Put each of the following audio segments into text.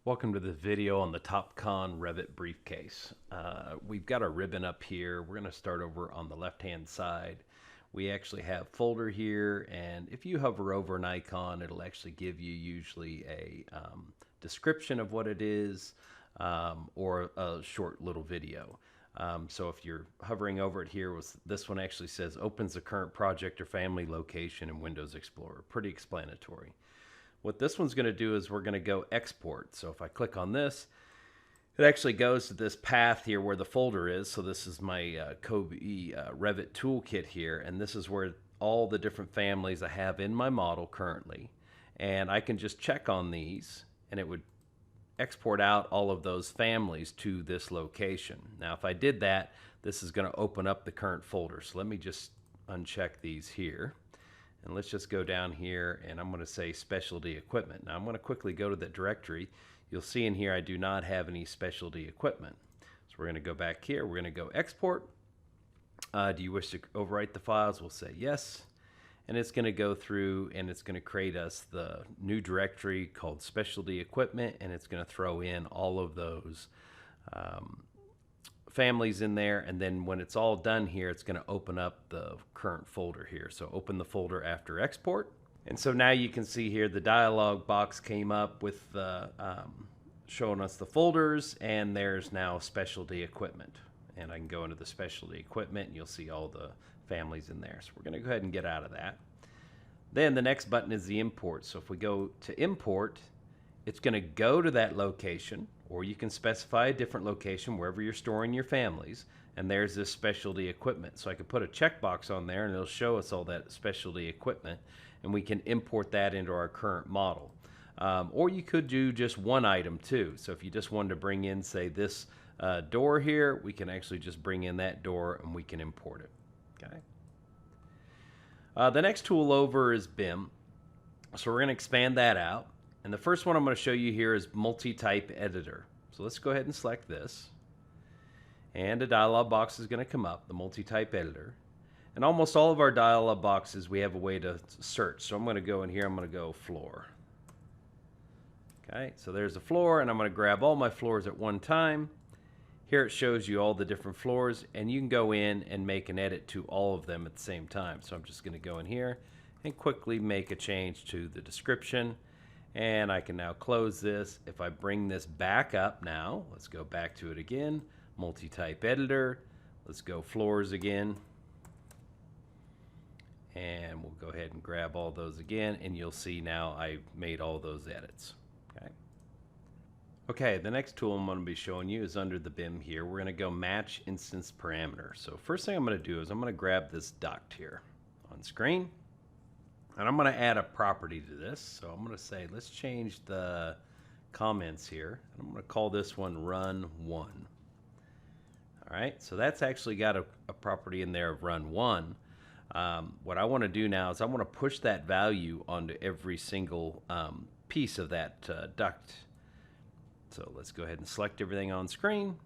Welcome to this video on the Topcon Revit Briefcase. We've got a ribbon up here. We're going to start over on the left-hand side. We actually have folder here, and if you hover over an icon, it'll actually give you usually a description of what it is or a short little video. So if you're hovering over it here, this one actually says opens the current project or family location in Windows Explorer. Pretty explanatory. What this one's going to do is we're going to go export. So if I click on this, it actually goes to this path here where the folder is. So this is my Kobe Revit toolkit here, and this is where all the different families I have in my model currently. And I can just check on these, and it would export out all of those families to this location. Now, if I did that, this is going to open up the current folder. So let me just uncheck these here. And let's just go down here, and I'm going to say specialty equipment. Now I'm going to quickly go to the directory. You'll see in here I do not have any specialty equipment. So we're going to go back here. We're going to go export. Do you wish to overwrite the files? We'll say yes. And it's going to go through and it's going to create us the new directory called specialty equipment, and it's going to throw in all of those families in there, and then when it's all done here, it's going to open up the current folder here. So open the folder after export. And so now you can see here the dialog box came up with showing us the folders, and there's now specialty equipment. And I can go into the specialty equipment and you'll see all the families in there. So we're going to go ahead and get out of that. Then the next button is the import. So if we go to import, it's going to go to that location, or you can specify a different location wherever you're storing your families. And there's this specialty equipment. So I could put a checkbox on there and it'll show us all that specialty equipment, and we can import that into our current model. Or you could do just one item too. So if you just wanted to bring in, say, this door here, we can actually just bring in that door and we can import it. Okay. The next tool over is BIM. So we're going to expand that out. And the first one I'm going to show you here is MultiType Editor. So let's go ahead and select this. And a dialog box is going to come up, the MultiType Editor. And almost all of our dialog boxes, we have a way to search. So I'm going to go in here, I'm going to go floor. Okay, so there's the floor, and I'm going to grab all my floors at one time. Here it shows you all the different floors, and you can go in and make an edit to all of them at the same time. So I'm just going to go in here and quickly make a change to the description. And I can now close this. If I bring this back up now, let's go back to it again. MultiType Editor. Let's go floors again. And we'll go ahead and grab all those again. And you'll see now I've made all those edits. Okay, the next tool I'm going to be showing you is under the BIM here. We're going to go match instance parameter. So first thing I'm going to do is I'm going to grab this duct here on screen. And I'm going to add a property to this. So I'm going to say, let's change the comments here. And I'm going to call this one run 1. All right, so that's actually got a property in there of run 1. What I want to do now is I want to push that value onto every single piece of that duct. So let's go ahead and select everything on screen.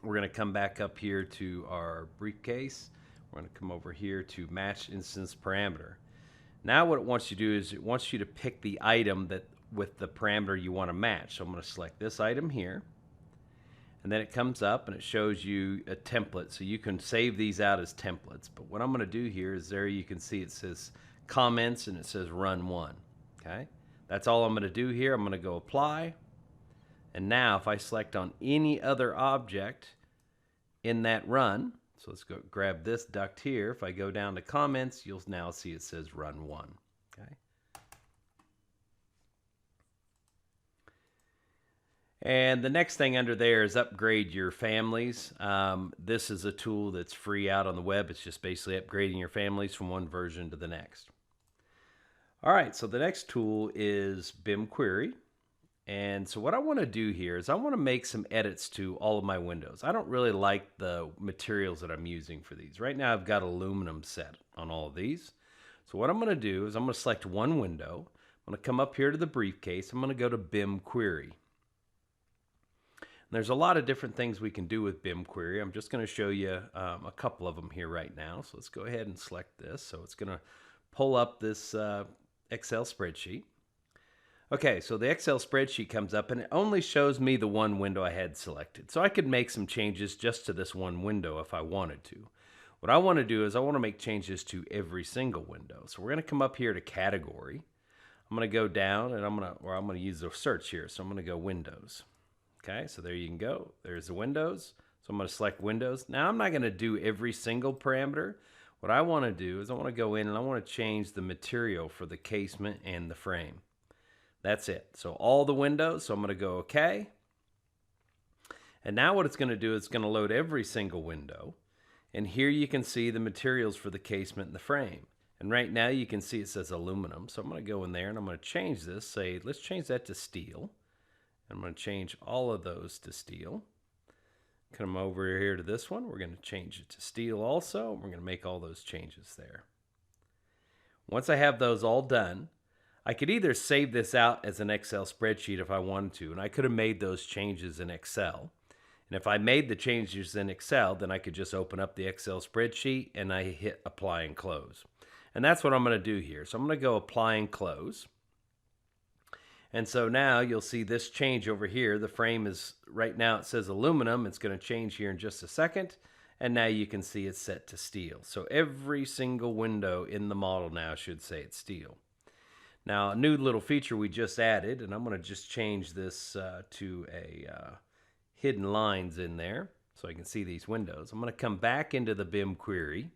We're going to come back up here to our briefcase. We're going to come over here to match instance parameter. Now what it wants you to do is it wants you to pick the item that with the parameter you want to match. So I'm going to select this item here, and then it comes up and it shows you a template. So you can save these out as templates. But what I'm going to do here is there you can see it says comments and it says run 1. Okay, that's all I'm going to do here. I'm going to go apply. And now if I select on any other object in that run, so let's go grab this duct here. If I go down to comments, you'll now see it says run 1. Okay. And the next thing under there is upgrade your families. This is a tool that's free out on the web. It's just basically upgrading your families from one version to the next. All right, so the next tool is BIM Query. And so what I want to do here is I want to make some edits to all of my windows. I don't really like the materials that I'm using for these. Right now I've got aluminum set on all of these. So what I'm going to do is I'm going to select one window. I'm going to come up here to the briefcase. I'm going to go to BIM Query. And there's a lot of different things we can do with BIM Query. I'm just going to show you a couple of them here right now. So let's go ahead and select this. So it's going to pull up this Excel spreadsheet. Okay, so the Excel spreadsheet comes up and it only shows me the one window I had selected. So I could make some changes just to this one window if I wanted to. What I want to do is I want to make changes to every single window. So we're going to come up here to category. I'm going to go down and I'm going to use the search here. So I'm going to go Windows. Okay, so there you can go. There's the Windows. So I'm going to select Windows. Now I'm not going to do every single parameter. What I want to do is I want to go in and I want to change the material for the casement and the frame. That's it. So all the windows. So I'm going to go OK. And now what it's going to do is it's going to load every single window. And here you can see the materials for the casement and the frame. And right now you can see it says aluminum. So I'm going to go in there and I'm going to change this. Say, let's change that to steel. I'm going to change all of those to steel. Come over here to this one. We're going to change it to steel also. We're going to make all those changes there. Once I have those all done, I could either save this out as an Excel spreadsheet if I wanted to, and I could have made those changes in Excel. And if I made the changes in Excel, then I could just open up the Excel spreadsheet and I hit apply and close. And that's what I'm going to do here. So I'm going to go apply and close. And so now you'll see this change over here. The frame is, right now it says aluminum. It's going to change here in just a second. And now you can see it's set to steel. So every single window in the model now should say it's steel. Now, a new little feature we just added, and I'm going to just change this to a hidden lines in there so I can see these windows. I'm going to come back into the BIM Query.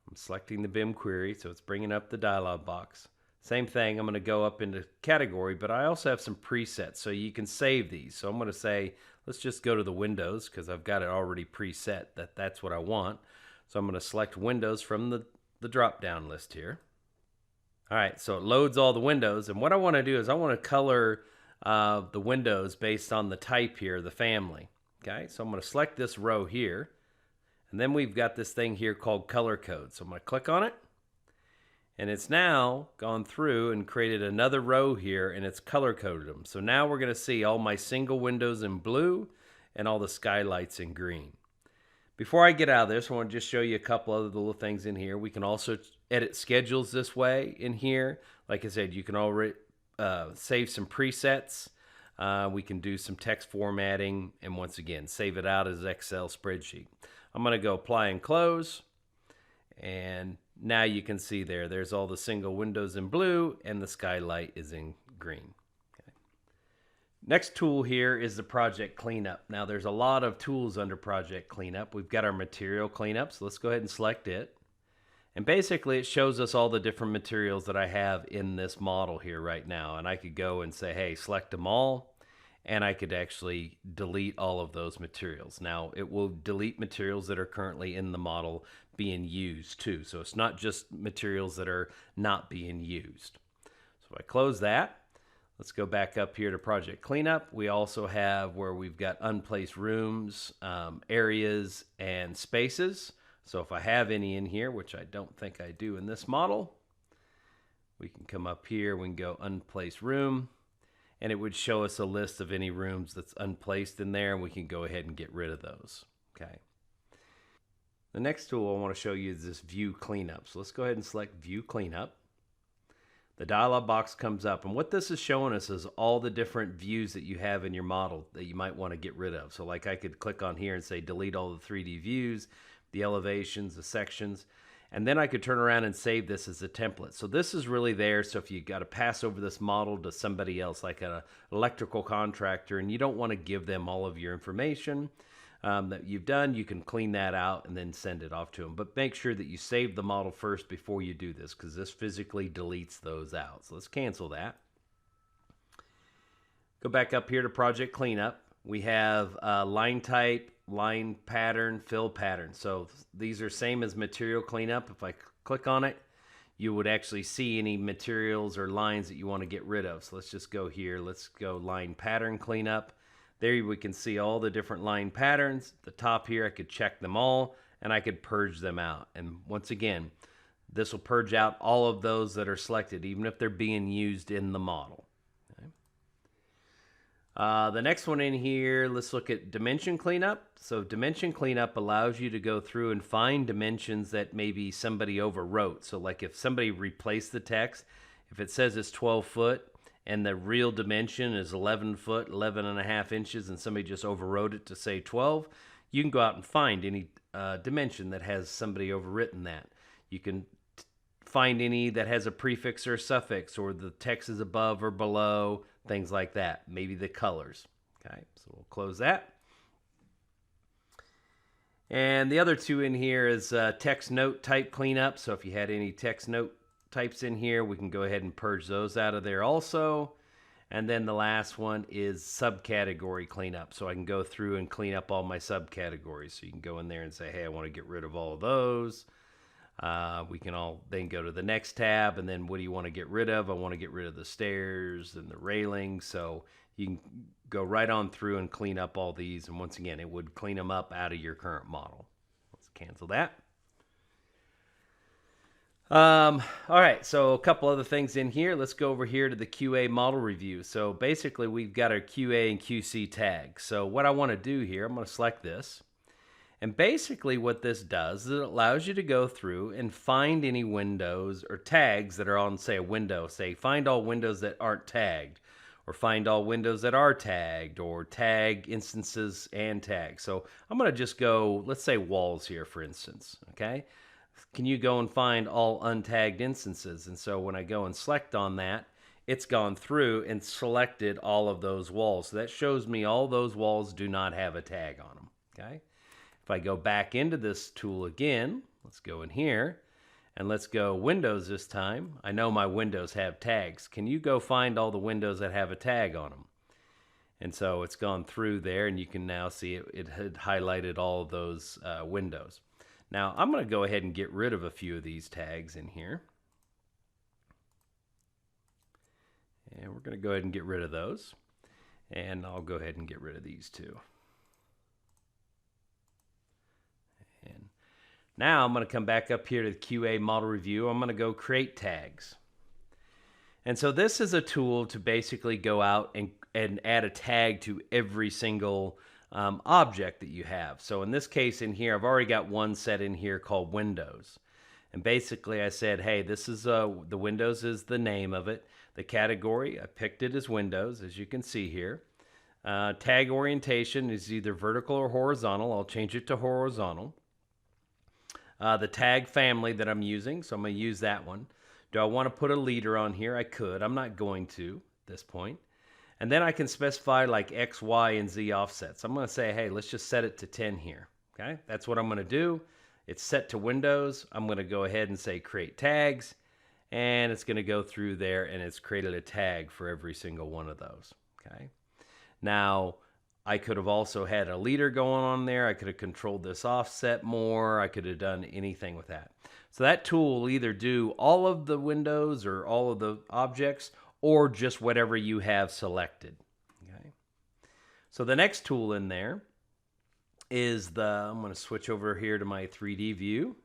I'm selecting the BIM Query, so it's bringing up the dialog box. Same thing, I'm going to go up into category, but I also have some presets, so you can save these. So I'm going to say, let's just go to the windows because I've got it already preset that's what I want. So I'm going to select Windows from the drop-down list here. All right, so it loads all the windows, and what I want to do is I want to color the windows based on the type here, the family. Okay, so I'm going to select this row here, and then we've got this thing here called color code. So I'm going to click on it, and it's now gone through and created another row here, and it's color coded them. So now we're going to see all my single windows in blue and all the skylights in green. Before I get out of this, I want to just show you a couple other little things in here. We can also edit schedules this way in here. Like I said, you can already save some presets. We can do some text formatting, and once again, save it out as Excel spreadsheet. I'm going to go apply and close, and now you can see there's all the single windows in blue and the skylight is in green. Next tool here is the project cleanup. Now there's a lot of tools under project cleanup. We've got our material cleanup, so let's go ahead and select it. And basically it shows us all the different materials that I have in this model here right now. And I could go and say, hey, select them all. And I could actually delete all of those materials. Now it will delete materials that are currently in the model being used too. So it's not just materials that are not being used. So if I close that, let's go back up here to project cleanup. We also have where we've got unplaced rooms, areas, and spaces. So if I have any in here, which I don't think I do in this model, we can come up here, we can go unplaced room, and it would show us a list of any rooms that's unplaced in there, and we can go ahead and get rid of those. Okay. The next tool I want to show you is this view cleanup. So let's go ahead and select view cleanup. The dialog box comes up, and what this is showing us is all the different views that you have in your model that you might want to get rid of. So like I could click on here and say delete all the 3D views, the elevations, the sections, and then I could turn around and save this as a template. So this is really there, so if you got to pass over this model to somebody else, like an electrical contractor, and you don't want to give them all of your information that you've done, you can clean that out and then send it off to them. But make sure that you save the model first before you do this, because this physically deletes those out. So let's cancel that. Go back up here to project cleanup. We have line type, line pattern, fill pattern. So these are same as material cleanup. If I click on it, you would actually see any materials or lines that you want to get rid of. So let's just go here. Let's go line pattern cleanup. There we can see all the different line patterns. At the top here, I could check them all and I could purge them out. And once again, this will purge out all of those that are selected, even if they're being used in the model. Okay. The next one in here, let's look at dimension cleanup. So dimension cleanup allows you to go through and find dimensions that maybe somebody overwrote. So like if somebody replaced the text, If it says it's 12 foot and the real dimension is 11 foot, 11 and a half inches, and somebody just overrode it to say 12, you can go out and find any dimension that has somebody overwritten that. You can find any that has a prefix or a suffix, or the text is above or below, things like that. Maybe the colors. Okay, so we'll close that. And the other two in here is text note type cleanup. So if you had any text note types in here, we can go ahead and purge those out of there also. And then the last one is subcategory cleanup. So I can go through and clean up all my subcategories. So you can go in there and say, hey, I want to get rid of all of those. We can all then go to the next tab, and then what do you want to get rid of? I want to get rid of the stairs and the railing. So you can go right on through and clean up all these. And once again, it would clean them up out of your current model. Let's cancel that. All right, so a couple other things in here. Let's go over here to the QA model review. So basically, we've got our QA and QC tags. So what I want to do here, I'm going to select this. And basically what this does is it allows you to go through and find any windows or tags that are on, say, a window. Say, find all windows that aren't tagged, or find all windows that are tagged, or tag instances and tags. So I'm going to just go, let's say walls here, for instance, okay? Can you go and find all untagged instances? And so when I go and select on that, it's gone through and selected all of those walls. So that shows me all those walls do not have a tag on them, okay? If I go back into this tool again, let's go in here, and let's go Windows this time. I know my windows have tags. Can you go find all the windows that have a tag on them? And so it's gone through there, and you can now see it had highlighted all of those windows. Now, I'm going to go ahead and get rid of a few of these tags in here. And we're going to go ahead and get rid of those. And I'll go ahead and get rid of these too. And now I'm going to come back up here to the QA model review. I'm going to go create tags. And so this is a tool to basically go out and add a tag to every single object that you have. So in this case in here, I've already got one set in here called Windows. And basically I said, hey, this is the Windows is the name of it. The category, I picked it as Windows, as you can see here. Tag orientation is either vertical or horizontal. I'll change it to horizontal. The tag family that I'm using, so I'm going to use that one. Do I want to put a leader on here? I could. I'm not going to at this point. And then I can specify like X, Y, and Z offsets. I'm going to say, hey, let's just set it to 10 here. Okay, that's what I'm going to do. It's set to Windows. I'm going to go ahead and say create tags. And it's going to go through there, and it's created a tag for every single one of those. Okay. Now, I could have also had a leader going on there. I could have controlled this offset more. I could have done anything with that. So that tool will either do all of the windows or all of the objects, or just whatever you have selected. Okay. So the next tool in there is I'm going to switch over here to my 3D view.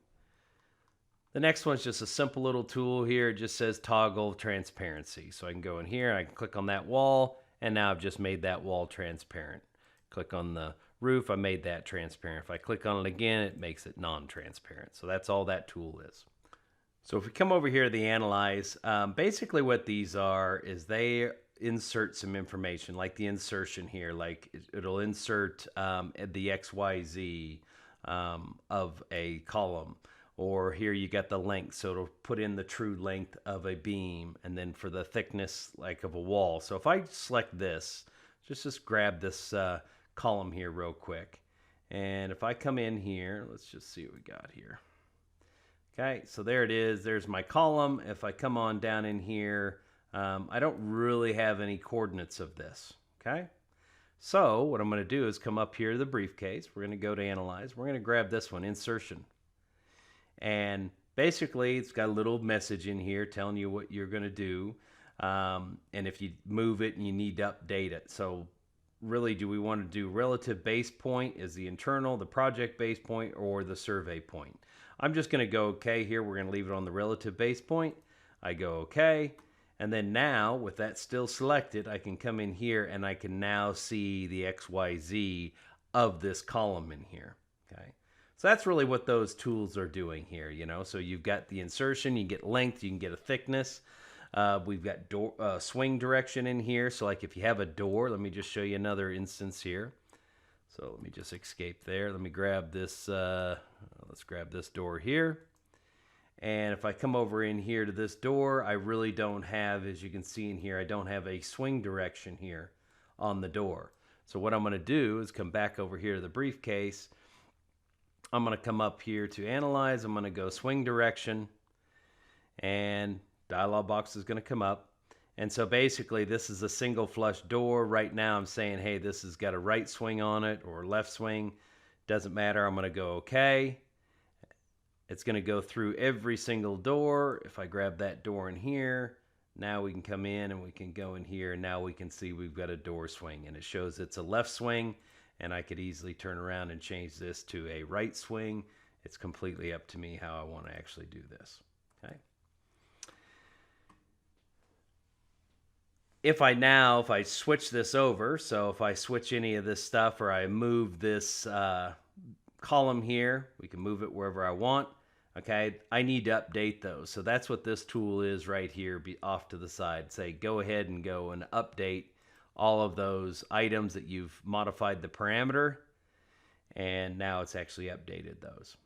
The next one's just a simple little tool here. It just says toggle transparency. So I can go in here, I can click on that wall, and now I've just made that wall transparent. Click on the roof, I made that transparent. If I click on it again, it makes it non-transparent. So that's all that tool is. So if we come over here to the Analyze, basically what these are is they insert some information, like the insertion here, like it'll insert the XYZ of a column. Or here you got the length, so it'll put in the true length of a beam, and then for the thickness like of a wall. So if I select this, just grab this column here real quick. And if I come in here, let's just see what we got here. Okay, so there it is. There's my column. If I come on down in here, I don't really have any coordinates of this. Okay, so what I'm going to do is come up here to the briefcase. We're going to go to Analyze. We're going to grab this one, Insertion. And basically, it's got a little message in here telling you what you're going to do. And if you move it and you need to update it. So really, do we want to do relative base point as the internal, the project base point, or the survey point? I'm just going to go okay here. We're going to leave it on the relative base point. I go okay. And then now, with that still selected, I can come in here and I can now see the XYZ of this column in here. Okay. So that's really what those tools are doing here, you know. So you've got the insertion, you get length, you can get a thickness. We've got door swing direction in here. So like if you have a door, let me just show you another instance here. So let me just escape there. Let me grab this, let's grab this door here. And if I come over in here to this door, I really don't have, as you can see in here, I don't have a swing direction here on the door. So what I'm going to do is come back over here to the briefcase. I'm going to come up here to analyze. I'm going to go swing direction, and dialog box is going to come up. And so basically this is a single flush door. Right now I'm saying, hey, this has got a right swing on it or left swing. Doesn't matter. I'm going to go okay. It's going to go through every single door. If I grab that door in here, now we can come in and we can go in here, and now we can see we've got a door swing, and it shows it's a left swing, and I could easily turn around and change this to a right swing. It's completely up to me how I want to actually do this. Okay. If I switch this over, so if I switch any of this stuff or I move this column here, we can move it wherever I want. Okay, I need to update those. So that's what this tool is right here, be off to the side. Say, go ahead and go and update all of those items that you've modified the parameter. And now it's actually updated those.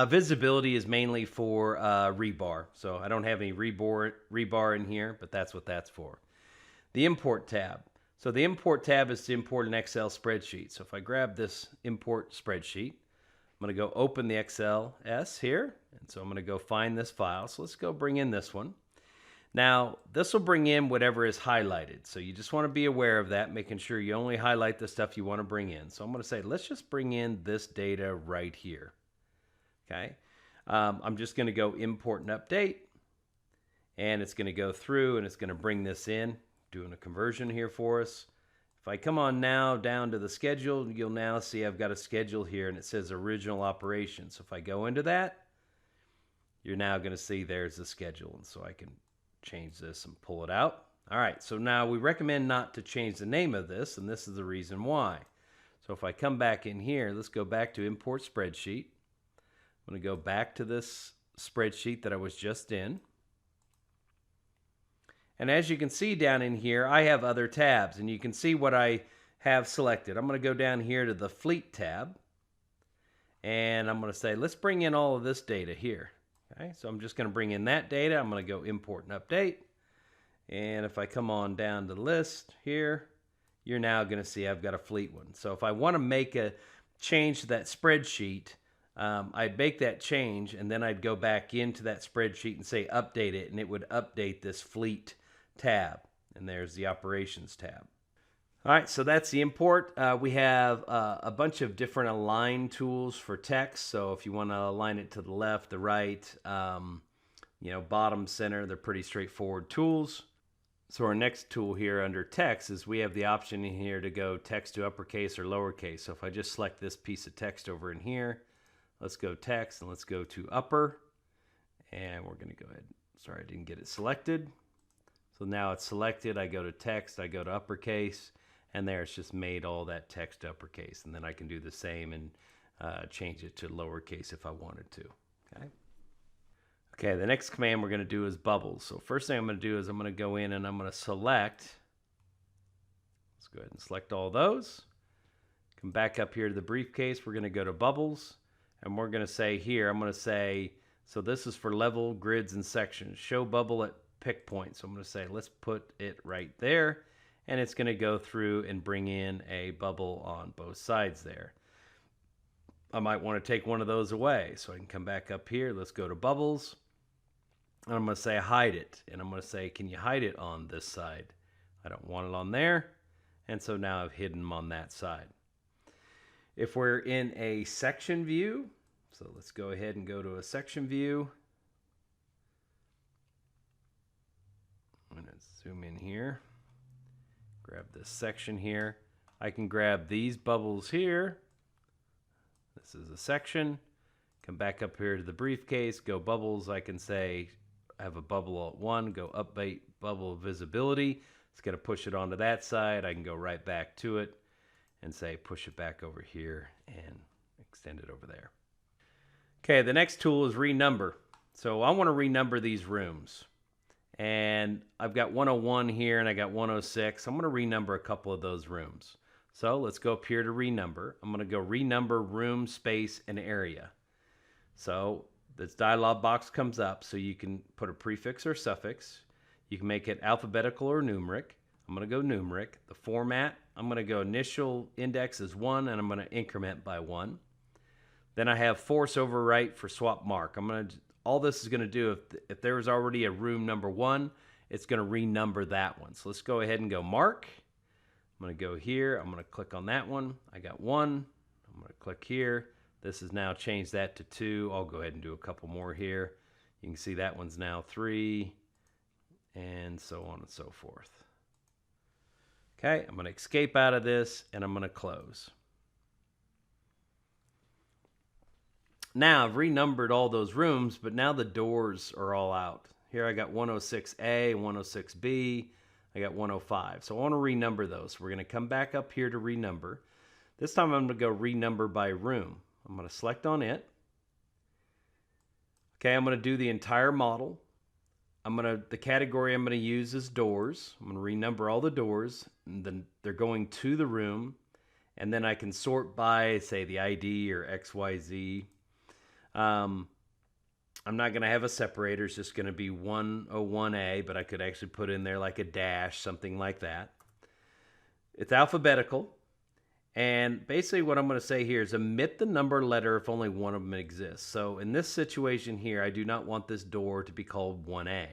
Visibility is mainly for rebar. So I don't have any rebar in here, but that's what that's for. The import tab. So the import tab is to import an Excel spreadsheet. So if I grab this import spreadsheet, I'm going to go open the XLS here. And so I'm going to go find this file. So let's go bring in this one. Now, this will bring in whatever is highlighted. So you just want to be aware of that, making sure you only highlight the stuff you want to bring in. So I'm going to say, let's just bring in this data right here. Okay. I'm just going to go import and update. And it's going to go through and it's going to bring this in, doing a conversion here for us. If I come on now down to the schedule, you'll now see I've got a schedule here and it says original operation. So if I go into that, you're now going to see there's the schedule. And so I can change this and pull it out. All right, so now we recommend not to change the name of this, and this is the reason why. So if I come back in here, let's go back to import spreadsheet. I'm going to go back to this spreadsheet that I was just in. And as you can see down in here, I have other tabs, and you can see what I have selected. I'm going to go down here to the Fleet tab, and I'm going to say, let's bring in all of this data here. Okay, so I'm just going to bring in that data. I'm going to go import and update. And if I come on down to the list here, you're now going to see I've got a Fleet one. So if I want to make a change to that spreadsheet, I'd make that change, and then I'd go back into that spreadsheet and say update it, and it would update this Fleet tab. And there's the Operations tab. All right, so that's the import. We have a bunch of different align tools for text. So if you want to align it to the left, the right, bottom, center, they're pretty straightforward tools. So our next tool here under text is we have the option in here to go text to uppercase or lowercase. So if I just select this piece of text over in here, let's go text and let's go to upper. And we're going to go ahead. Sorry, I didn't get it selected. So now it's selected. I go to text, I go to uppercase, and there it's just made all that text uppercase. And then I can do the same and change it to lowercase if I wanted to. Okay. Okay, the next command we're going to do is bubbles. So first thing I'm going to do is I'm going to go in and I'm going to select. Let's go ahead and select all those. Come back up here to the briefcase. We're going to go to bubbles. And we're going to say here, I'm going to say, so this is for level, grids, and sections. Show bubble at pick point. So I'm going to say, let's put it right there. And it's going to go through and bring in a bubble on both sides there. I might want to take one of those away. So I can come back up here. Let's go to bubbles. And I'm going to say hide it. And I'm going to say, can you hide it on this side? I don't want it on there. And so now I've hidden them on that side. If we're in a section view, so let's go ahead and go to a section view. I'm going to zoom in here. Grab this section here. I can grab these bubbles here. This is a section. Come back up here to the briefcase, go bubbles. I can say I have a bubble at 1, go update bubble visibility. It's going to push it onto that side. I can go right back to it and say push it back over here and extend it over there. Okay, the next tool is Renumber. So I want to renumber these rooms. And I've got 101 here and I got 106. I'm going to renumber a couple of those rooms. So let's go up here to renumber. I'm going to go renumber room, space, and area. So this dialog box comes up, so you can put a prefix or suffix. You can make it alphabetical or numeric. I'm going to go numeric. The format, I'm going to go initial index is 1, and I'm going to increment by 1. Then I have force overwrite for swap mark. All this is going to do, if there was already a room number 1, it's going to renumber that one. So let's go ahead and go mark. I'm going to go here. I'm going to click on that one. I got 1. I'm going to click here. This has now changed that to 2. I'll go ahead and do a couple more here. You can see that one's now 3, and so on and so forth. Okay, I'm going to escape out of this, and I'm going to close. Now I've renumbered all those rooms, but now the doors are all out. Here I got 106A, 106B, I got 105. So I want to renumber those. We're going to come back up here to renumber. This time I'm going to go renumber by room. I'm going to select on it. Okay, I'm going to do the entire model. The category I'm going to use is doors. I'm going to renumber all the doors, and then they're going to the room, and then I can sort by, say, the ID or XYZ. I'm not going to have a separator. It's just going to be 101A, but I could actually put in there like a dash, something like that. It's alphabetical. And basically what I'm going to say here is omit the number letter if only one of them exists. So in this situation here, I do not want this door to be called 1A.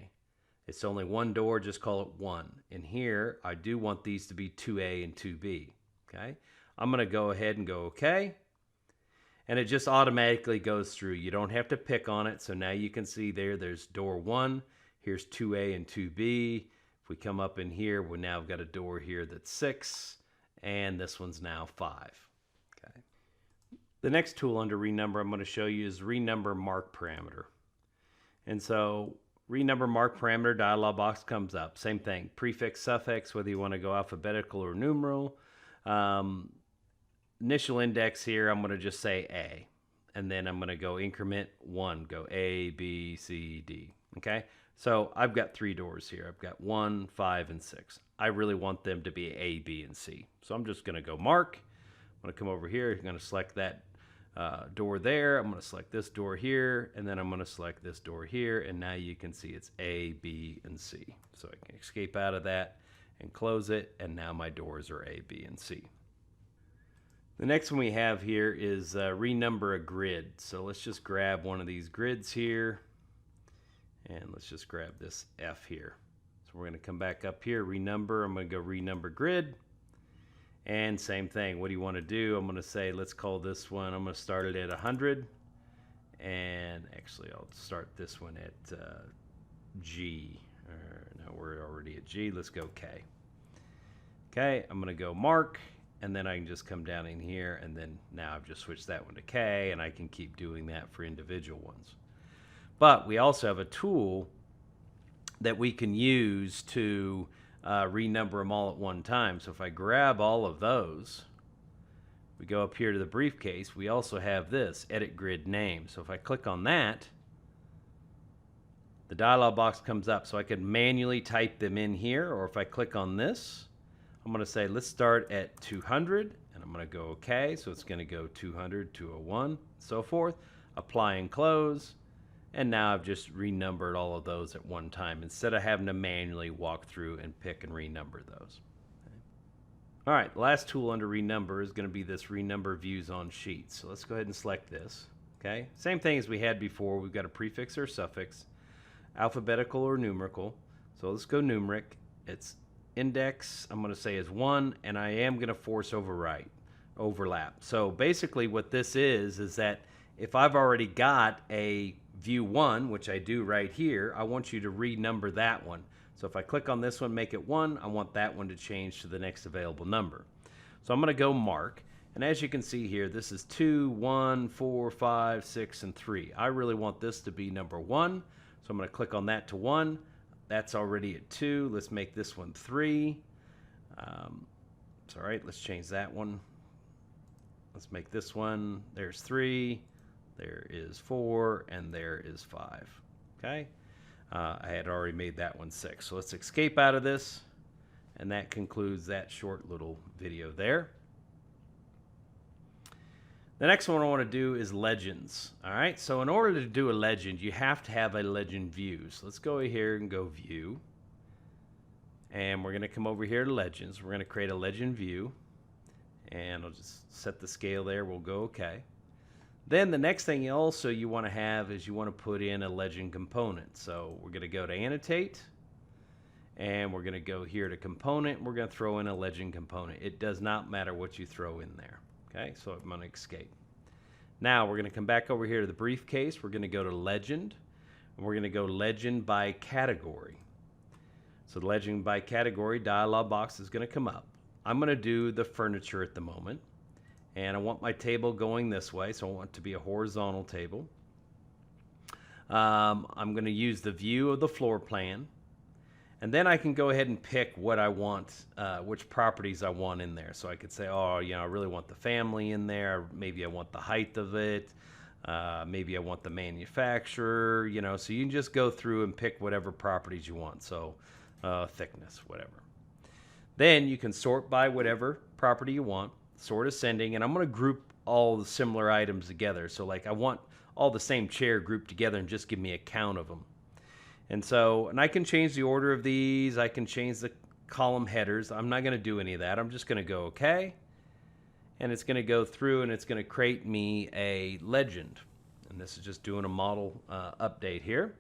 It's only one door, just call it 1. And here, I do want these to be 2A and 2B. Okay? I'm going to go ahead and go OK. And it just automatically goes through. You don't have to pick on it. So now you can see there's door 1. Here's 2A and 2B. If we come up in here, we now have got a door here that's 6. And this one's now 5. Okay. The next tool under Renumber I'm going to show you is Renumber Mark parameter. And so Renumber Mark parameter dialog box comes up. Same thing, prefix, suffix, whether you want to go alphabetical or numeral. Initial index here, I'm going to just say A. And then I'm going to go increment 1, go A, B, C, D. Okay. So I've got 3 doors here. I've got 1, 5, and 6. I really want them to be A, B, and C. So I'm just going to go mark. I'm going to come over here. I'm going to select that door there. I'm going to select this door here. And then I'm going to select this door here. And now you can see it's A, B, and C. So I can escape out of that and close it. And now my doors are A, B, and C. The next one we have here is Renumber a Grid. So let's just grab one of these grids here. And let's just grab this F here. So we're going to come back up here, renumber. I'm going to go Renumber Grid. And same thing. What do you want to do? I'm going to say, let's call this one, I'm going to start it at 100. And actually, I'll start this one at G. No, we're already at G. Let's go K. Okay, I'm going to go mark. And then I can just come down in here. And then now I've just switched that one to K. And I can keep doing that for individual ones. But we also have a tool that we can use to renumber them all at one time. So if I grab all of those, we go up here to the briefcase, we also have this, Edit Grid Name. So if I click on that, the dialog box comes up. So I could manually type them in here, or if I click on this, I'm going to say, let's start at 200, and I'm going to go OK. So it's going to go 200, 201, so forth. Apply and close. And now I've just renumbered all of those at one time instead of having to manually walk through and pick and renumber those. Okay. All right, the last tool under Renumber is going to be this Renumber Views on Sheets. So let's go ahead and select this. Okay, same thing as we had before. We've got a prefix or suffix, alphabetical or numerical. So let's go numeric. Its index, I'm going to say is 1, and I am going to force overlap. So basically what this is that if I've already got a view 1, which I do right here, I want you to renumber that one. So if I click on this one, make it 1, I want that one to change to the next available number. So I'm going to go mark, and as you can see here, this is 2, 1, 4, 5, 6, and 3. I really want this to be number 1, so I'm going to click on that to 1. That's already at 2. Let's make this one 3. It's all right. Let's change that one. Let's make this one. There's 3. There is 4, and there is 5. Okay, I had already made that one 6. So let's escape out of this, and that concludes that short little video there. The next one I want to do is legends. All right, so in order to do a legend, you have to have a legend view. So let's go here and go view. And we're going to come over here to legends. We're going to create a legend view. And I'll just set the scale there. We'll go OK. Then the next thing also you want to have is you want to put in a legend component. So we're going to go to annotate. And we're going to go here to component. We're going to throw in a legend component. It does not matter what you throw in there. Okay, so I'm going to escape. Now we're going to come back over here to the briefcase. We're going to go to legend, and we're going to go legend by category. So the legend by category dialog box is going to come up. I'm going to do the furniture at the moment, and I want my table going this way, so I want it to be a horizontal table. I'm going to use the view of the floor plan. And then I can go ahead and pick what I want, which properties I want in there. So I could say, oh, you know, I really want the family in there. Maybe I want the height of it. Maybe I want the manufacturer, you know. So you can just go through and pick whatever properties you want. So thickness, whatever. Then you can sort by whatever property you want, sort ascending. And I'm going to group all the similar items together. So like I want all the same chair grouped together and just give me a count of them. And I can change the order of these. I can change the column headers. I'm not going to do any of that. I'm just going to go OK. And it's going to go through and it's going to create me a legend. And this is just doing a model update here.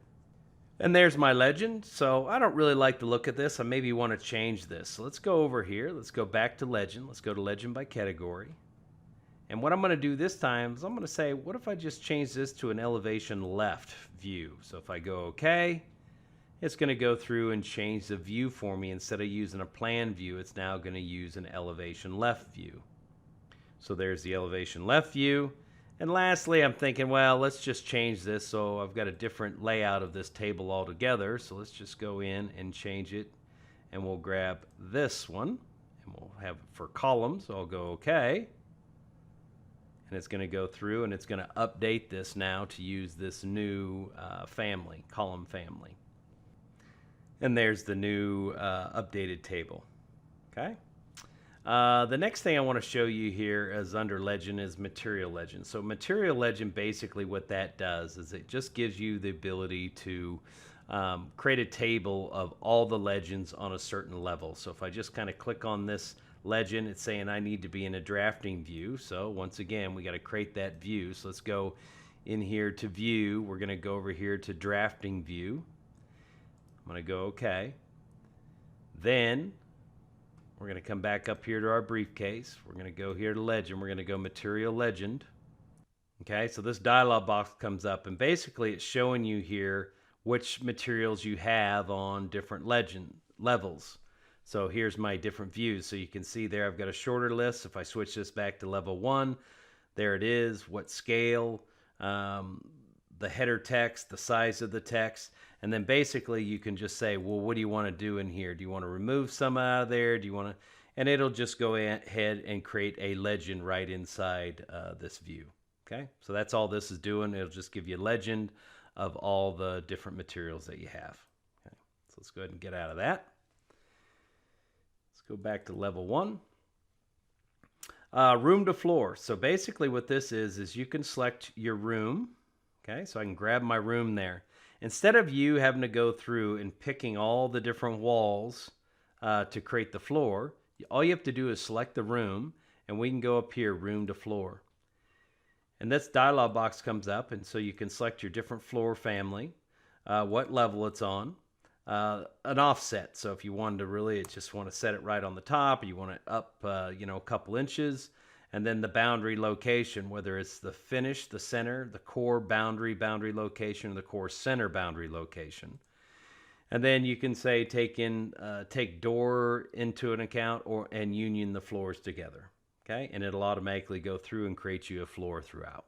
And there's my legend. So I don't really like the look at this. I maybe want to change this. So let's go over here. Let's go back to legend. Let's go to legend by category. And what I'm going to do this time is I'm going to say, what if I just change this to an elevation left view? So if I go OK, it's going to go through and change the view for me. Instead of using a plan view, it's now going to use an elevation left view. So there's the elevation left view. And lastly, I'm thinking, well, let's just change this. So I've got a different layout of this table altogether. So let's just go in and change it. And we'll grab this one. And we'll have it for columns. So I'll go OK. And it's going to go through and it's going to update this now to use this new family, column family. And there's the new updated table. Okay. The next thing I want to show you here as under legend is material legend. So material legend, basically what that does is it just gives you the ability to create a table of all the legends on a certain level. So if I just kind of click on this legend, it's saying I need to be in a drafting view. So once again, we got to create that view. So let's go in here to view. We're going to go over here to drafting view. I'm going to go OK. Then we're going to come back up here to our briefcase. We're going to go here to legend. We're going to go material legend. Okay, so this dialog box comes up and basically it's showing you here which materials you have on different legend levels. So here's my different views. So you can see there I've got a shorter list. If I switch this back to level 1, there it is, what scale, the header text, the size of the text. And then basically you can just say, well, what do you want to do in here? Do you want to remove some out of there? Do you want to, and it'll just go ahead and create a legend right inside this view. Okay, so that's all this is doing. It'll just give you a legend of all the different materials that you have. Okay, so let's go ahead and get out of that. Let's go back to level 1. Room to floor. So basically what this is you can select your room. Okay, so I can grab my room there. Instead of you having to go through and picking all the different walls to create the floor, all you have to do is select the room, and we can go up here, room to floor. And this dialog box comes up, and so you can select your different floor family, what level it's on, an offset. So if you wanted to really just want to set it right on the top, or you want it up, you know, a couple inches. And then the boundary location, whether it's the finish, the center, the core boundary location, or the core center boundary location. And then you can say take door into an account and union the floors together. Okay, and it'll automatically go through and create you a floor throughout.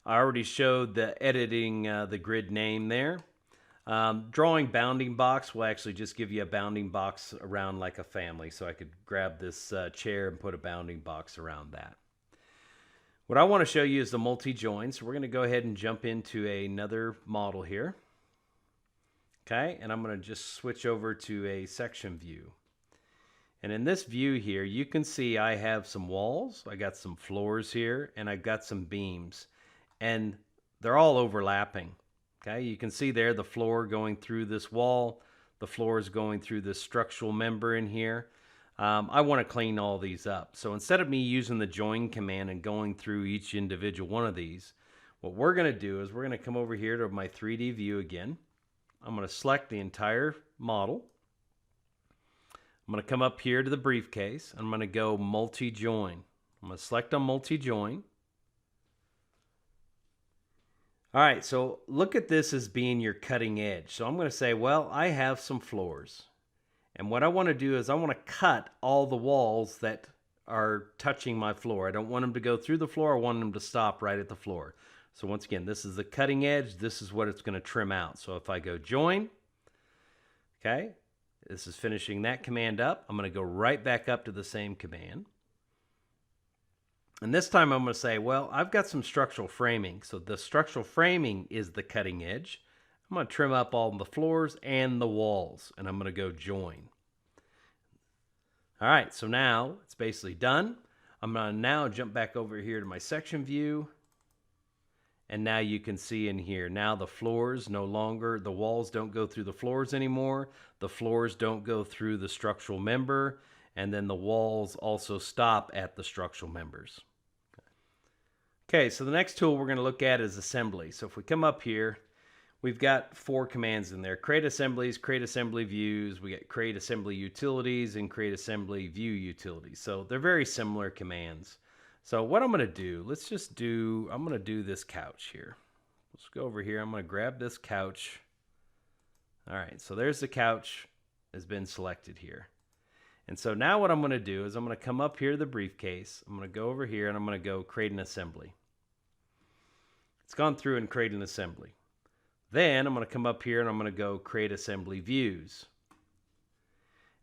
I already showed the editing the grid name there. Drawing bounding box will actually just give you a bounding box around like a family. So I could grab this chair and put a bounding box around that. What I want to show you is the multi-join. So we're going to go ahead and jump into another model here. Okay, and I'm going to just switch over to a section view. And in this view here, you can see I have some walls, I got some floors here, and I've got some beams. And they're all overlapping. Okay, you can see there the floor going through this wall, the floor is going through this structural member in here. I want to clean all these up. So instead of me using the join command and going through each individual one of these, what we're going to do is we're going to come over here to my 3D view again. I'm going to select the entire model. I'm going to come up here to the briefcase. I'm going to go multi-join. I'm going to select on multi-join. All right, so look at this as being your cutting edge. So I'm going to say, well, I have some floors. And what I want to do is I want to cut all the walls that are touching my floor. I don't want them to go through the floor. I want them to stop right at the floor. So once again, this is the cutting edge. This is what it's going to trim out. So if I go join, okay, this is finishing that command up. I'm going to go right back up to the same command. And this time I'm going to say, well, I've got some structural framing. So the structural framing is the cutting edge. I'm going to trim up all the floors and the walls, and I'm going to go join. All right, so now it's basically done. I'm going to now jump back over here to my section view. And now you can see in here, now the floors no longer, the walls don't go through the floors anymore. The floors don't go through the structural member. And then the walls also stop at the structural members. Okay, so the next tool we're going to look at is assembly. So if we come up here, we've got 4 commands in there. Create assemblies, create assembly views. We get create assembly utilities and create assembly view utilities. So they're very similar commands. So what I'm going to do, I'm going to do this couch here. Let's go over here. I'm going to grab this couch. All right, so there's the couch has been selected here. And so now what I'm going to do is I'm going to come up here to the briefcase. I'm going to go over here and I'm going to go create an assembly. It's gone through and create an assembly. Then I'm going to come up here and I'm going to go create assembly views.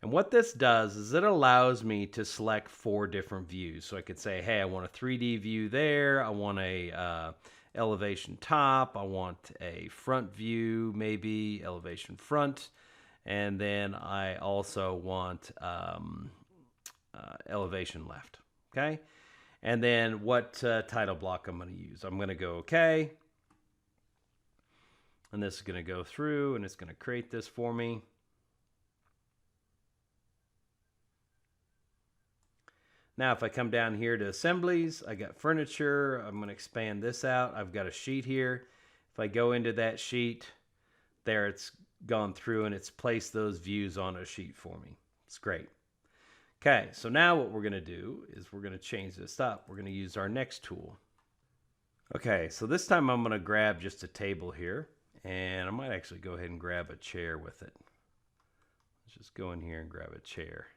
And what this does is it allows me to select 4 different views. So I could say, hey, I want a 3D view there. I want a elevation top. I want a front view, maybe elevation front. And then I also want elevation left. Okay. And then what title block I'm going to use. I'm going to go okay. And this is going to go through and it's going to create this for me. Now, if I come down here to assemblies, I got furniture. I'm going to expand this out. I've got a sheet here. If I go into that sheet, there it's gone through and it's placed those views on a sheet for me. It's great. Okay, so now what we're going to do is we're going to change this up. We're going to use our next tool. Okay, so this time I'm going to grab just a table here, and I might actually go ahead and grab a chair with it. Let's just go in here and grab a chair.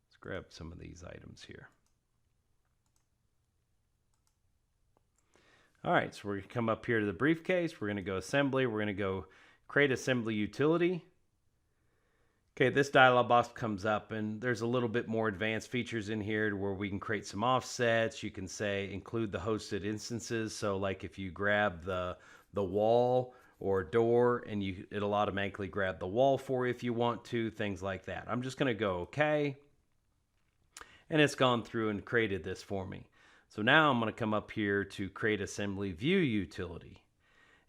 Let's grab some of these items here. All right, so we're going to come up here to the briefcase. We're going to go assembly. We're going to go create assembly utility. Okay, this dialog box comes up and there's a little bit more advanced features in here where we can create some offsets. You can say include the hosted instances. So like if you grab the wall or door and it'll automatically grab the wall for you if you want to, things like that. I'm just going to go okay. And it's gone through and created this for me. So now I'm going to come up here to create assembly view utility.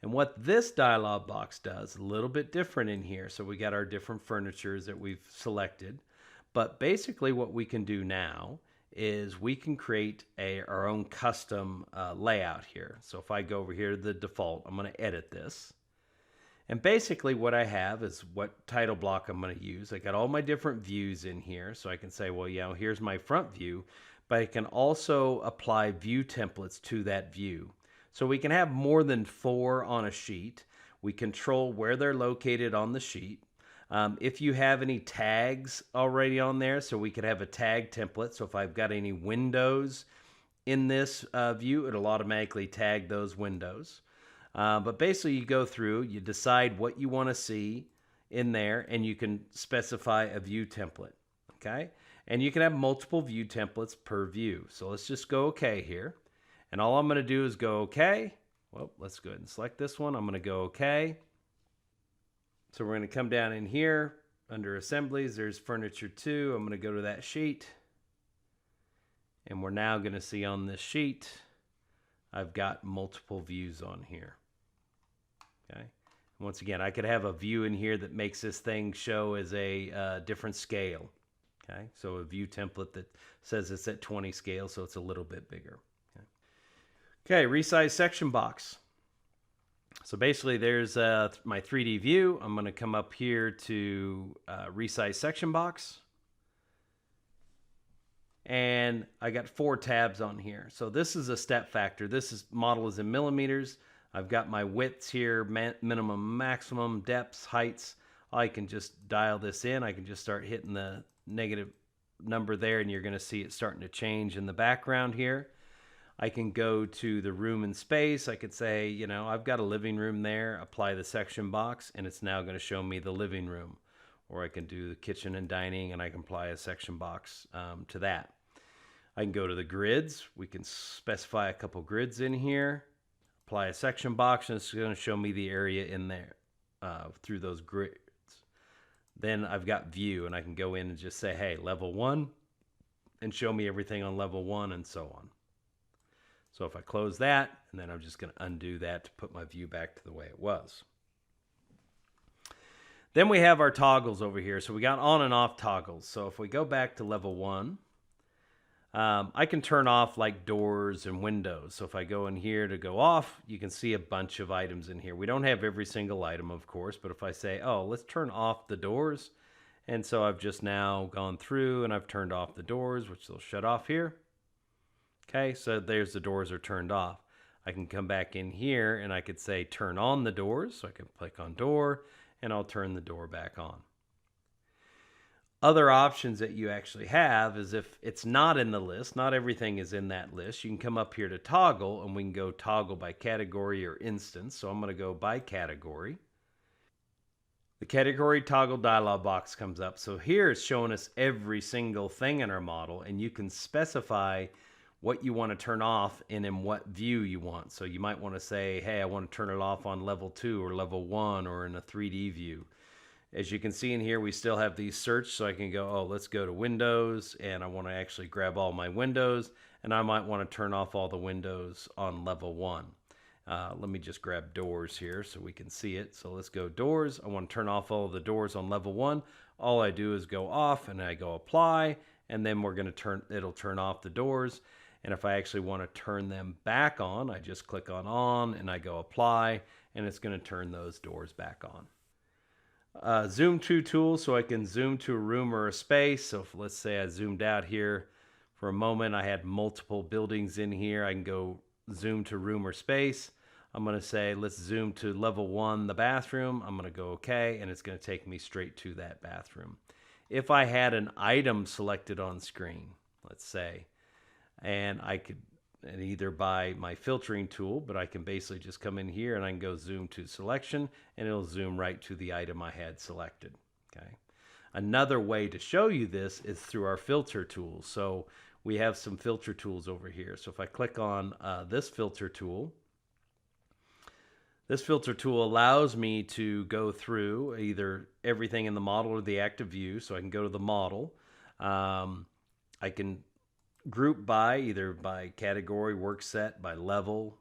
And what this dialog box does, a little bit different in here. So we got our different furnitures that we've selected. But basically what we can do now is we can create our own custom layout here. So if I go over here to the default, I'm going to edit this. And basically what I have is what title block I'm going to use. I got all my different views in here. So I can say, well, yeah, here's my front view. But I can also apply view templates to that view. So we can have more than 4 on a sheet. We control where they're located on the sheet. If you have any tags already on there, so we could have a tag template. So if I've got any windows in this view, it'll automatically tag those windows. But basically you go through, you decide what you want to see in there, and you can specify a view template. Okay? And you can have multiple view templates per view. So let's just go okay here. And all I'm going to do is go OK. Well, let's go ahead and select this one. I'm going to go OK. So we're going to come down in here under assemblies. There's furniture 2. I'm going to go to that sheet. And we're now going to see on this sheet, I've got multiple views on here. Okay. Once again, I could have a view in here that makes this thing show as a different scale. Okay. So a view template that says it's at 20 scale, so it's a little bit bigger. Okay, resize section box. So basically there's my 3D view. I'm going to come up here to resize section box. And I got 4 tabs on here. So this is a step factor. Model is in millimeters. I've got my widths here, minimum, maximum, depths, heights. I can just dial this in. I can just start hitting the negative number there, and you're going to see it starting to change in the background here. I can go to the room and space. I could say, you know, I've got a living room there, apply the section box, and it's now going to show me the living room. Or I can do the kitchen and dining, and I can apply a section box to that. I can go to the grids. We can specify a couple grids in here, apply a section box, and it's going to show me the area in there through those grids. Then I've got view, and I can go in and just say, hey, level 1, and show me everything on level 1 and so on. So if I close that, and then I'm just going to undo that to put my view back to the way it was. Then we have our toggles over here. So we got on and off toggles. So if we go back to level 1, I can turn off like doors and windows. So if I go in here to go off, you can see a bunch of items in here. We don't have every single item, of course, but if I say, oh, let's turn off the doors. And so I've just now gone through and I've turned off the doors, which they'll shut off here. Okay, so there's the doors are turned off. I can come back in here and I could say turn on the doors. So I can click on door and I'll turn the door back on. Other options that you actually have is if it's not in the list, not everything is in that list, you can come up here to toggle and we can go toggle by category or instance. So I'm going to go by category. The category toggle dialog box comes up. So here it's showing us every single thing in our model, and you can specify what you want to turn off and in what view you want. So you might want to say, hey, I want to turn it off on level 2 or level 1 or in a 3D view. As you can see in here, we still have these search, so I can go, oh, let's go to Windows, and I want to actually grab all my windows, and I might want to turn off all the windows on level 1. Let me just grab doors here so we can see it. So let's go doors. I want to turn off all the doors on level 1. All I do is go off, and I go apply, and then it'll turn off the doors. And if I actually want to turn them back on, I just click on and I go apply, and it's going to turn those doors back on. Zoom to tool, so I can zoom to a room or a space. So if, let's say I zoomed out here for a moment, I had multiple buildings in here. I can go zoom to room or space. I'm going to say, let's zoom to level 1, the bathroom. I'm going to go okay, and it's going to take me straight to that bathroom. If I had an item selected on screen, let's say, and I could, and either by my filtering tool, but I can basically just come in here and I can go zoom to selection, and it'll zoom right to the item I had selected. Okay. Another way to show you this is through our filter tools. So we have some filter tools over here. So if I click on this filter tool allows me to go through either everything in the model or the active view. So I can go to the model. I can group by either by category, work set, by level.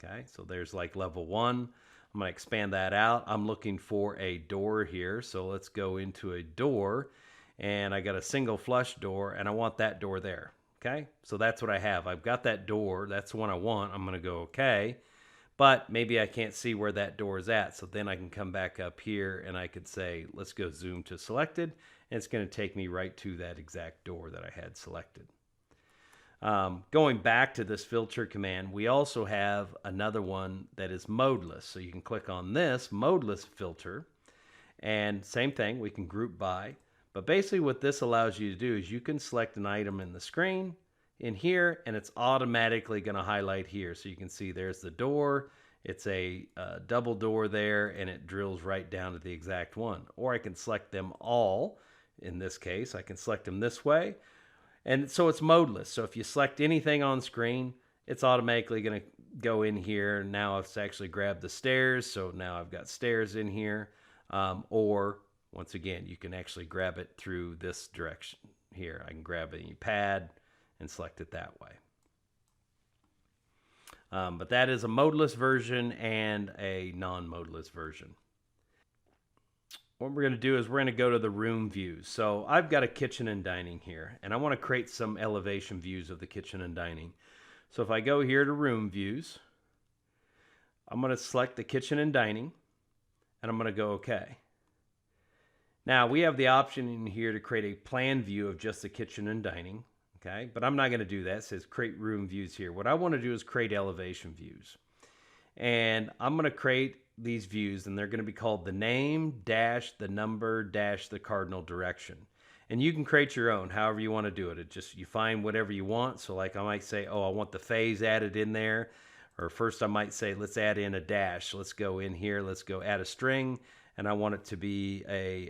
Okay, so there's like level 1. I'm going to expand that out. I'm looking for a door here. So let's go into a door, and I got a single flush door, and I want that door there. Okay, so that's what I have. I've got that door. That's the one I want. I'm going to go okay. But maybe I can't see where that door is at. So then I can come back up here and I could say, let's go zoom to selected. And it's going to take me right to that exact door that I had selected. Going back to this filter command, we also have another one that is modeless. So you can click on this modeless filter, and same thing, we can group by. But basically what this allows you to do is you can select an item in the screen in here, and it's automatically going to highlight here. So you can see there's the door. It's a double door there, and it drills right down to the exact one. Or I can select them all. In this case, I can select them this way. And so it's modeless. So if you select anything on screen, it's automatically going to go in here. Now it's actually grabbed the stairs, so now I've got stairs in here. Or once again, you can actually grab it through this direction here. I can grab a pad and select it that way. But that is a modeless version and a non-modeless version. What we're going to do is we're going to go to the room views. So I've got a kitchen and dining here, and I want to create some elevation views of the kitchen and dining. So if I go here to room views, I'm going to select the kitchen and dining, and I'm going to go OK. Now we have the option in here to create a plan view of just the kitchen and dining. Okay, but I'm not going to do that. It says create room views here. What I want to do is create elevation views. And I'm going to create these views, and they're going to be called the name dash the number dash the cardinal direction. And you can create your own however you want to do it. It just, you find whatever you want. So like I might say, oh, I want the phase added in there. Or first I might say, let's add in a dash. Let's go in here. Let's go add a string. And I want it to be a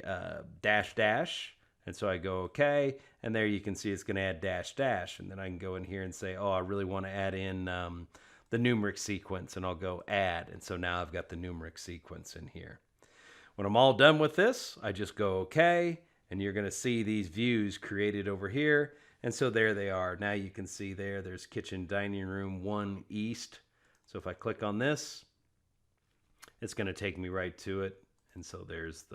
dash dash. And so I go OK, and there you can see it's going to add dash dash. And then I can go in here and say, oh, I really want to add in the numeric sequence, and I'll go add. And so now I've got the numeric sequence in here. When I'm all done with this, I just go OK, and you're going to see these views created over here. And so there they are. Now you can see there's kitchen dining room 1 east. So if I click on this, it's going to take me right to it. And so there's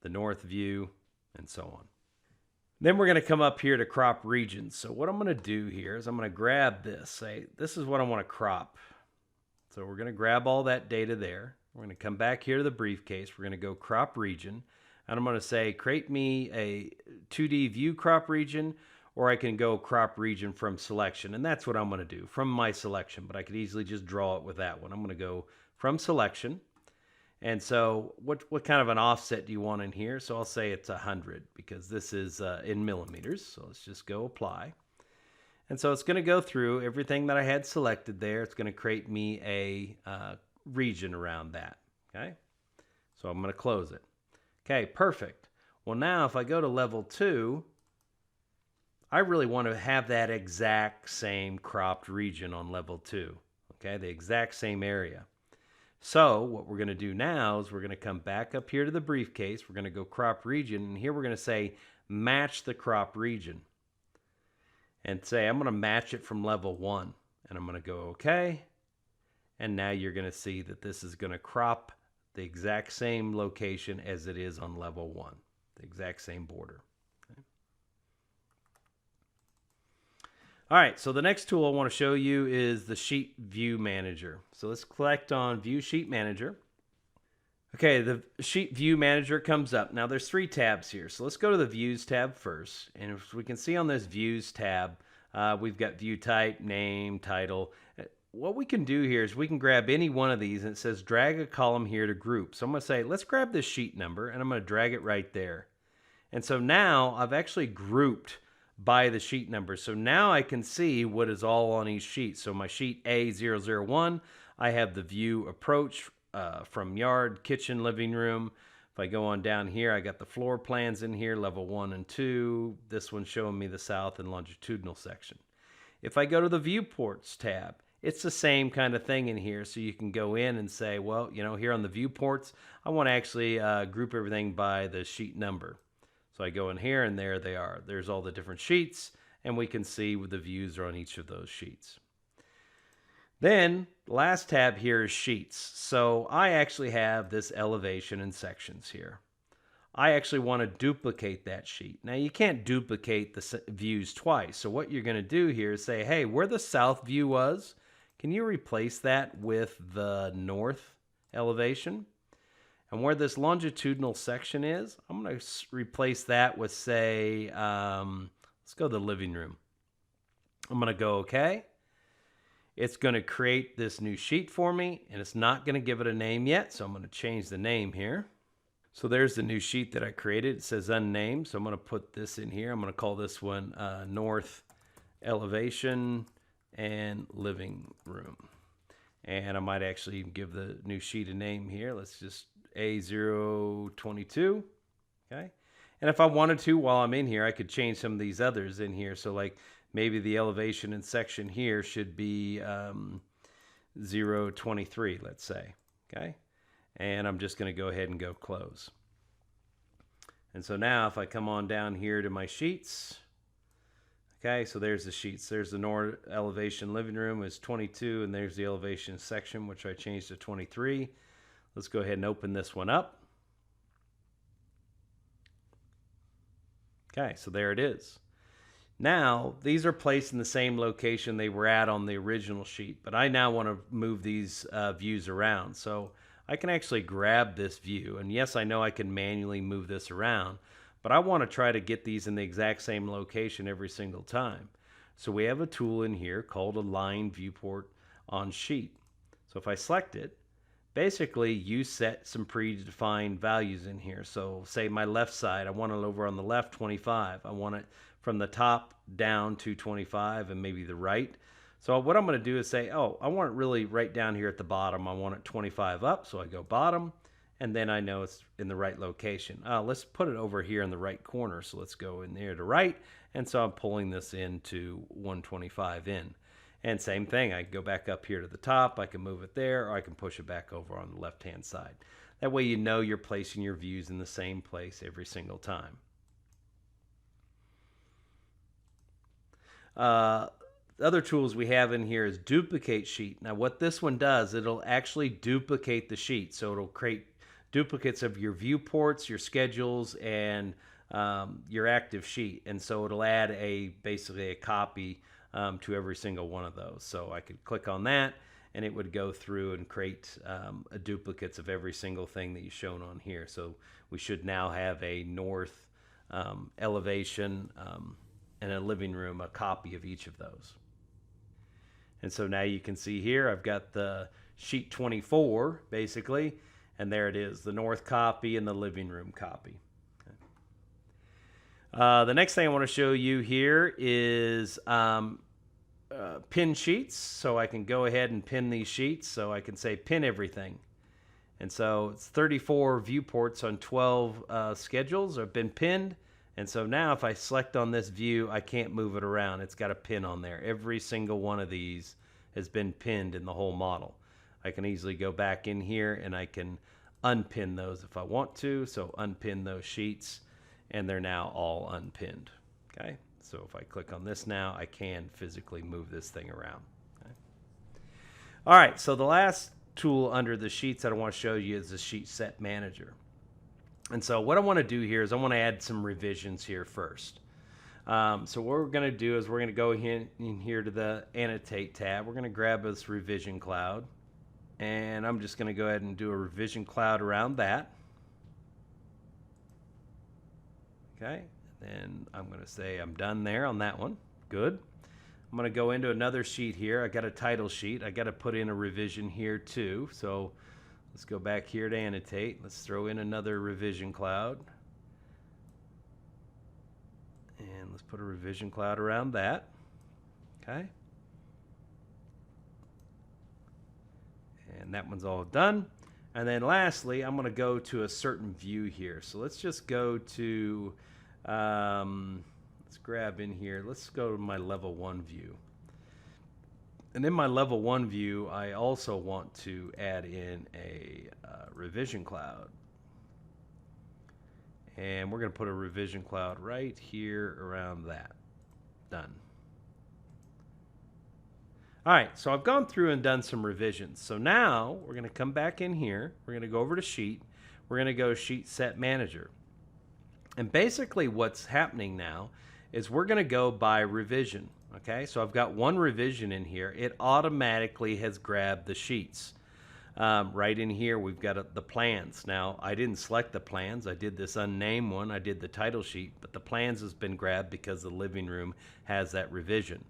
the north view and so on. Then we're going to come up here to crop regions. So what I'm going to do here is I'm going to grab this, say this is what I want to crop. So we're going to grab all that data there. We're going to come back here to the briefcase. We're going to go crop region, and I'm going to say create me a 2D view crop region, or I can go crop region from selection. And that's what I'm going to do from my selection, but I could easily just draw it with that one. I'm going to go from selection. And so what kind of an offset do you want in here? So I'll say it's 100 because this is in millimeters. So let's just go apply. And so it's going to go through everything that I had selected there. It's going to create me a region around that. Okay. So I'm going to close it. Okay, perfect. Well, now if I go to level 2, I really want to have that exact same cropped region on level 2. Okay, the exact same area. So what we're going to do now is we're going to come back up here to the briefcase. We're going to go crop region, and here we're going to say match the crop region. And say I'm going to match it from level 1. And I'm going to go OK. And now you're going to see that this is going to crop the exact same location as it is on level 1. The exact same border. All right, so the next tool I want to show you is the Sheet View Manager. So let's click on View Sheet Manager. Okay, the Sheet View Manager comes up. Now there's 3 tabs here. So let's go to the Views tab first. And as we can see on this Views tab, we've got View Type, Name, Title. What we can do here is we can grab any one of these, and it says drag a column here to group. So I'm going to say, let's grab this sheet number, and I'm going to drag it right there. And so now I've actually grouped by the sheet number. So now I can see what is all on each sheet. So my sheet A001, I have the view approach from yard, kitchen, living room. If I go on down here, I got the floor plans in here, level 1 and 2. This one's showing me the south and longitudinal section. If I go to the viewports tab, it's the same kind of thing in here. So you can go in and say, well, you know, here on the viewports, I want to actually group everything by the sheet number. So I go in here, and there they are. There's all the different sheets, and we can see what the views are on each of those sheets. Then, last tab here is Sheets. So I actually have this elevation and sections here. I actually want to duplicate that sheet. Now, you can't duplicate the views twice. So what you're going to do here is say, hey, where the south view was, can you replace that with the north elevation? And where this longitudinal section is, I'm going to replace that with, say, let's go to the living room. I'm going to go OK. It's going to create this new sheet for me, and it's not going to give it a name yet, so I'm going to change the name here. So there's the new sheet that I created. It says unnamed, so I'm going to put this in here. I'm going to call this one North Elevation and Living Room. And I might actually give the new sheet a name here. Let's just A022, okay? And if I wanted to, while I'm in here, I could change some of these others in here. So like maybe the elevation and section here should be 0.23, let's say. Okay, and I'm just going to go ahead and go close. And so now if I come on down here to my sheets, okay, so there's the sheets. There's the north elevation living room is 22, and there's the elevation section, which I changed to 23. Let's go ahead and open this one up. Okay, so there it is. Now, these are placed in the same location they were at on the original sheet, but I now want to move these views around. So I can actually grab this view, and yes, I know I can manually move this around, but I want to try to get these in the exact same location every single time. So we have a tool in here called Align Viewport on Sheet. So if I select it, basically you set some predefined values in here. So say my left side, I want it over on the left 25. I want it from the top down to 25, and maybe the right. So what I'm going to do is say, oh, I want it really right down here at the bottom. I want it 25 up, so I go bottom, and then I know it's in the right location. Let's put it over here in the right corner, so let's go in there to right, and so I'm pulling this into 125 in. And same thing, I can go back up here to the top, I can move it there, or I can push it back over on the left-hand side. That way you know you're placing your views in the same place every single time. The other tools we have in here is duplicate sheet. Now what this one does, it'll actually duplicate the sheet. So it'll create duplicates of your viewports, your schedules, and your active sheet. And so it'll add basically a copy to every single one of those. So I could click on that, and it would go through and create duplicates of every single thing that you've shown on here. So we should now have a north elevation and a living room, a copy of each of those. And so now you can see here, I've got the sheet 24, basically, and there it is, the north copy and the living room copy. Okay. The next thing I want to show you here is pin sheets. So I can go ahead and pin these sheets. So I can say pin everything. And so it's 34 viewports on 12 schedules have been pinned. And so now if I select on this view, I can't move it around. It's got a pin on there. Every single one of these has been pinned in the whole model. I can easily go back in here and I can unpin those if I want to. So unpin those sheets, and they're now all unpinned. Okay, so if I click on this now, I can physically move this thing around. Okay. All right, so the last tool under the sheets that I want to show you is the Sheet Set Manager. And so what I want to do here is I want to add some revisions here first. So what we're going to do is we're going to go in here to the Annotate tab. We're going to grab this revision cloud, and I'm just going to go ahead and do a revision cloud around that. Okay, then I'm going to say I'm done there on that one. Good. I'm going to go into another sheet here. I got a title sheet. I got to put in a revision here too. So let's go back here to Annotate. Let's throw in another revision cloud. And let's put a revision cloud around that. Okay. And that one's all done. And then lastly, I'm going to go to a certain view here. So let's just go to, let's grab in here. Let's go to my level 1 view. And in my level 1 view, I also want to add in a revision cloud. And we're going to put a revision cloud right here around that. Done. All right, so I've gone through and done some revisions. So now we're going to come back in here. We're going to go over to Sheet. We're going to go Sheet Set Manager. And basically what's happening now is we're going to go by revision. Okay, so I've got one revision in here. It automatically has grabbed the sheets. Right in here, we've got the plans. Now, I didn't select the plans. I did this unnamed one. I did the title sheet, but the plans has been grabbed because the living room has that revision.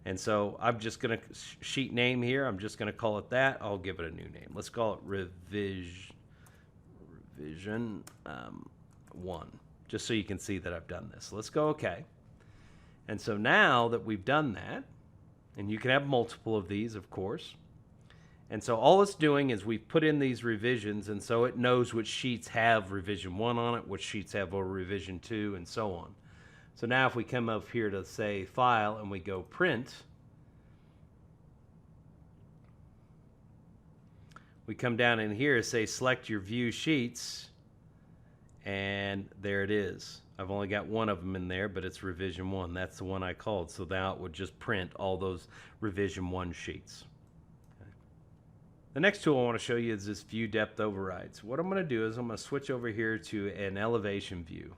And so I'm just going to sheet name here. I'm just going to call it that. I'll give it a new name. Let's call it revision 1, just so you can see that I've done this. So let's go OK. And so now that we've done that, and you can have multiple of these, of course. And so all it's doing is we've put in these revisions, and so it knows which sheets have revision 1 on it, which sheets have a revision 2, and so on. So now if we come up here to say File and we go Print, we come down in here, say select your view sheets, and there it is. I've only got one of them in there, but it's revision 1. That's the one I called. So now it would just print all those revision 1 sheets. Okay. The next tool I want to show you is this view depth override. So what I'm going to do is I'm going to switch over here to an elevation view.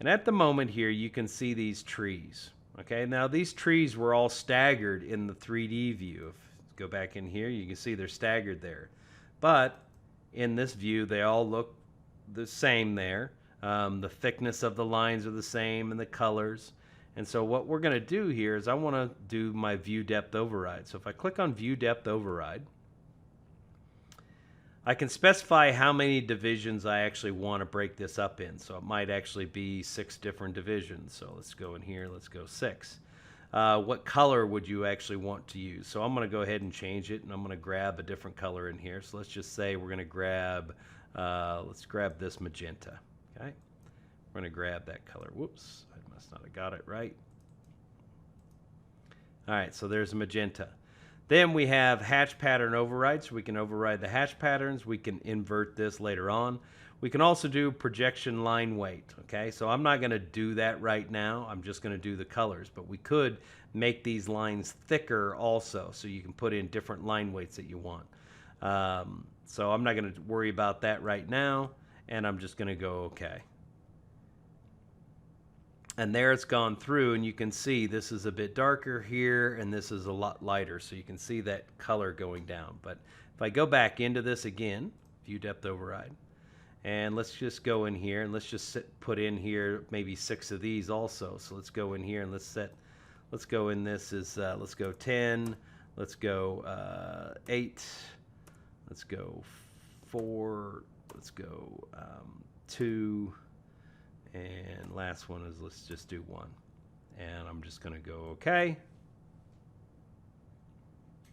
And at the moment here, you can see these trees. Okay, now these trees were all staggered in the 3D view. If you go back in here, you can see they're staggered there. But in this view, they all look the same there. The thickness of the lines are the same and the colors. And so what we're going to do here is I want to do my view depth override. So if I click on view depth override, I can specify how many divisions I actually want to break this up in. So it might actually be 6 different divisions. So let's go in here, let's go 6. What color would you actually want to use? So I'm going to go ahead and change it, and I'm going to grab a different color in here. So let's just say we're going to grab, let's grab this magenta. Okay, we're going to grab that color. Whoops, I must not have got it right. All right, so there's magenta. Then we have hatch pattern override, so we can override the hatch patterns. We can invert this later on. We can also do projection line weight. Okay, so I'm not going to do that right now. I'm just going to do the colors, but we could make these lines thicker also, so you can put in different line weights that you want. So I'm not going to worry about that right now. And I'm just going to go OK. And there it's gone through, and you can see this is a bit darker here, and this is a lot lighter, so you can see that color going down. But if I go back into this again, view depth override, and let's just go in here, and let's just put in here maybe 6 of these also. So let's go in here and let's go in this is, let's go 10, let's go 8, let's go 4, let's go 2, and last one is let's just do 1. And I'm just going to go OK.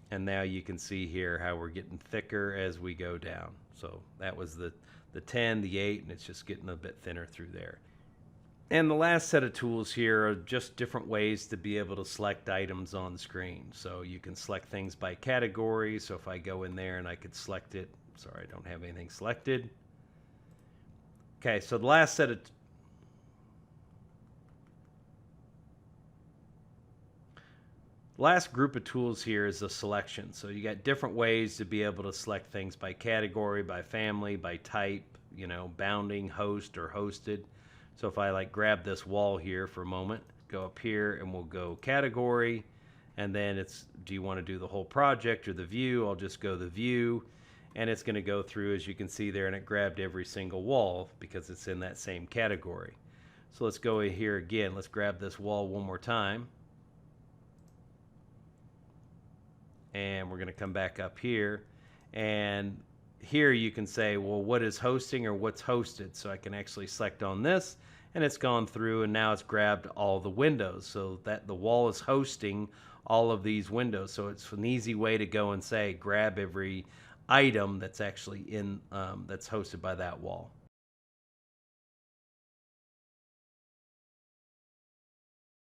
And now you can see here how we're getting thicker as we go down. So that was the 10, the 8, and it's just getting a bit thinner through there. And the last set of tools here are just different ways to be able to select items on screen. So you can select things by category. So if I go in there and I could select it, sorry, I don't have anything selected. Okay, so the last set of last group of tools here is the selection. So you got different ways to be able to select things by category, by family, by type, you know, bounding, host, or hosted. So if I like grab this wall here for a moment, go up here and we'll go category, and then it's, do you want to do the whole project or the view? I'll just go the view, and it's going to go through, as you can see there, and it grabbed every single wall because it's in that same category. So let's go in here again. Let's grab this wall one more time. And we're going to come back up here, and here you can say, well, what is hosting or what's hosted? So I can actually select on this, and it's gone through, and now it's grabbed all the windows, so that the wall is hosting all of these windows. So it's an easy way to go and say grab every item that's actually in that's hosted by that wall.